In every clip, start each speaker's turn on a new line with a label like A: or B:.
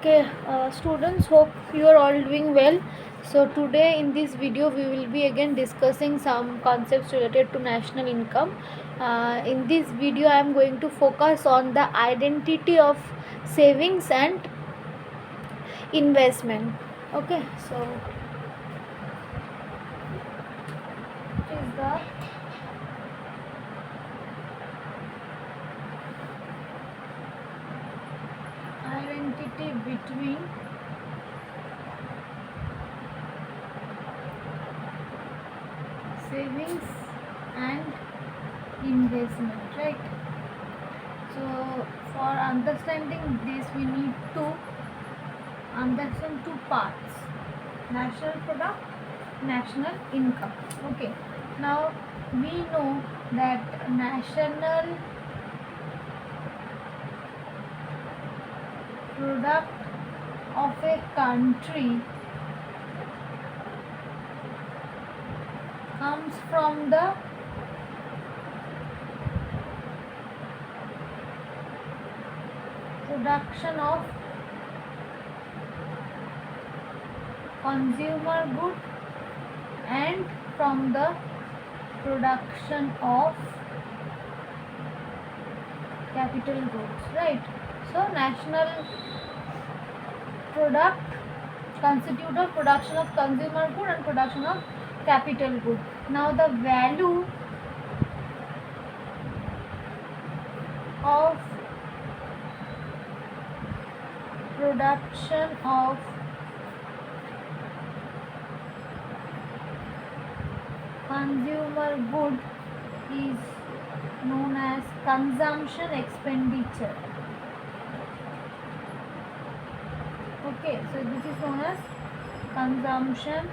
A: Okay, students, hope you are all doing well. So today in this video we will be again discussing some concepts related to national income. In this video I am going to focus on the identity of savings and investment. Okay, so it is the identity between savings and investment, right? So for understanding this we need to understand two parts: national product, national income. Okay, now we know that national product of a country comes from the production of consumer good and from the production of capital goods, right? So national product constitute of production of consumer good and production of capital good. Now the value of production of consumer good is known as consumption expenditure. Okay, so this is known as consumption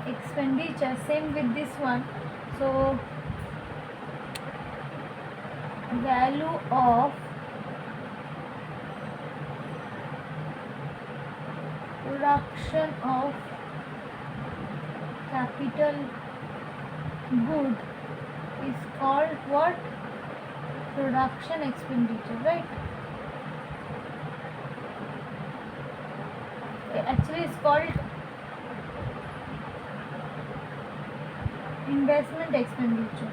A: expenditure. Same with this one. So value of production of capital good is called what? Production expenditure, right? Actually it's called investment expenditure.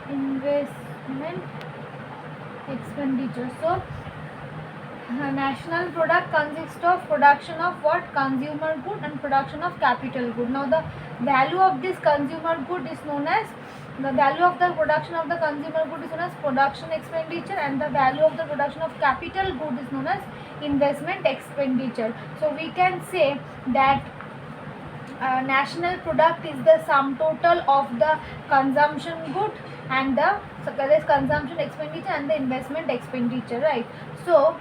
A: Investment expenditure. So national product consists of production of what? Consumer good and production of capital good. Now the value of this consumer good is known as, the value of the production of the consumer good is known as production expenditure, and the value of the production of capital good is known as investment expenditure. So we can say that national product is the sum total of the consumption good and the, so there is consumption expenditure and the investment expenditure, right? So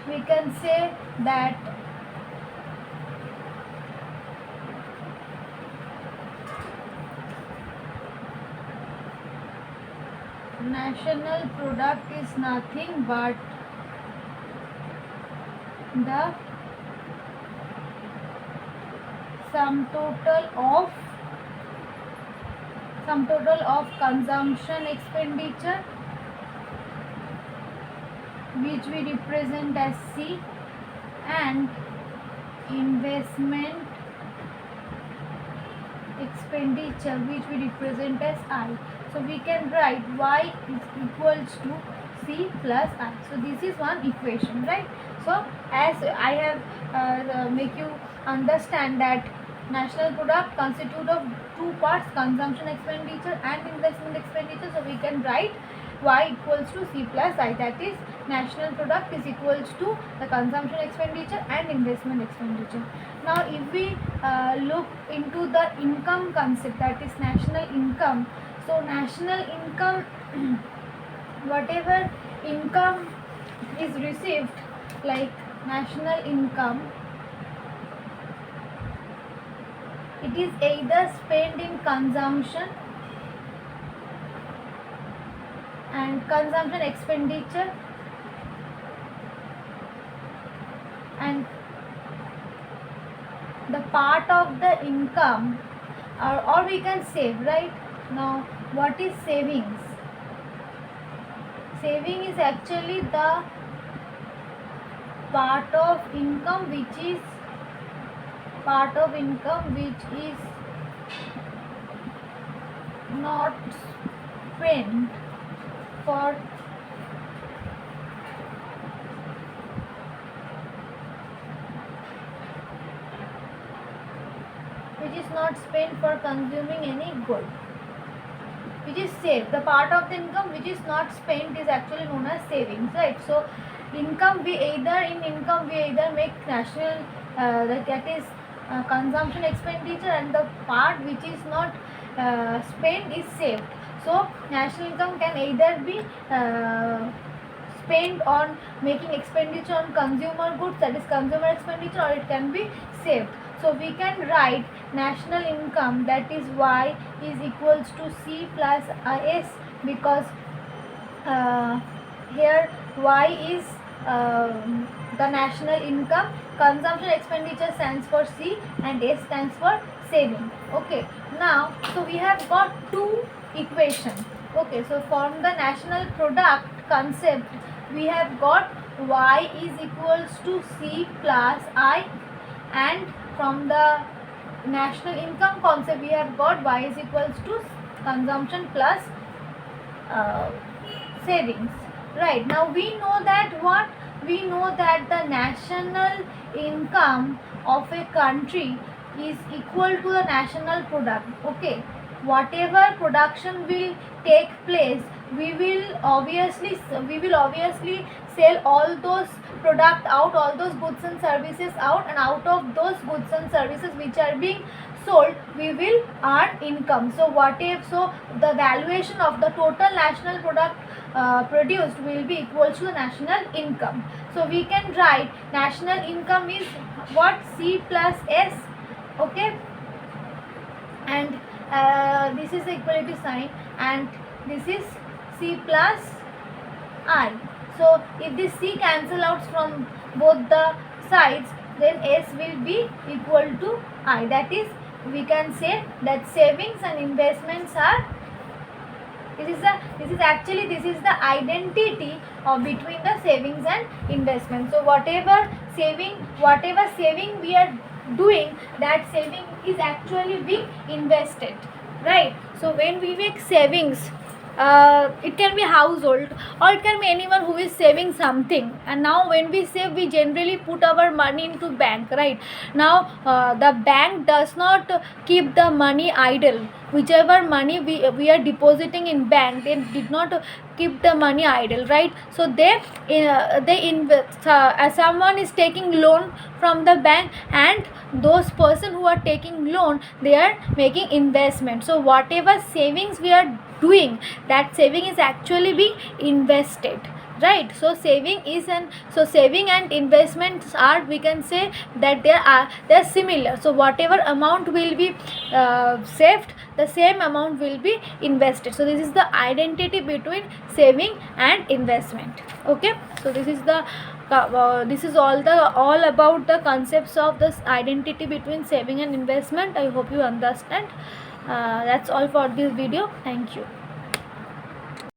A: we can say that national product is nothing but the sum total of consumption expenditure, which we represent as C, and investment expenditure, which we represent as I. So we can write Y is equals to C plus I. So this is one equation, right? So as I have make you understand that national product constitute of two parts: consumption expenditure and investment expenditure. So we can write Y equals to C plus I, that is national product is equals to the consumption expenditure and investment expenditure. Now if we look into the income concept, that is national income. So national income whatever income is received, like national income, it is either spent in consumption and consumption expenditure, and the part of the income, or we can save, right? Now what is savings? saving is actually the part of income which is not spent for consuming any good, which is saved. The part of the income which is not spent is actually known as savings, right? So income we either make national that is consumption expenditure, and the part which is not spent is saved. So national income can either be spent on making expenditure on consumer goods, that is consumer expenditure, or it can be saved. So we can write national income, that is Y is equals to C plus S, because here Y is the national income, consumption expenditure stands for C, and S stands for saving. Okay, now so we have got two equations. Okay, so from the national product concept we have got Y is equals to C plus I, and from the national income concept we have got Y is equals to consumption plus savings. Right, now we know that the national income of a country is equal to the national product. Okay, whatever production will take place, we will obviously sell all those product out, all those goods and services out, and out of those goods and services which are being sold we will earn income. So the valuation of the total national product produced will be equal to the national income. So we can write national income is what? C plus S. Okay, and this is the equality sign, and this is C plus I. So if this C cancel out from both the sides, then S will be equal to I. That is, we can say that savings and investments are, this is the identity of between the savings and investment. So whatever saving we are doing, that saving is actually being invested, right? So when we make savings, it can be household or it can be anyone who is saving something, and now when we save we generally put our money into bank, right? Now the bank does not keep the money idle. Whichever money we are depositing in bank, they did not keep the money idle, right? So they invest, as someone is taking loan from the bank, and those person who are taking loan, they are making investment. So whatever savings we are doing, that saving is actually being invested, right? So saving and investments are, we can say that they are similar. So whatever amount will be saved, the same amount will be invested. So this is the identity between saving and investment. Okay, so this is all about the concepts of this identity between saving and investment. I hope you understand. That's all for this video. Thank you.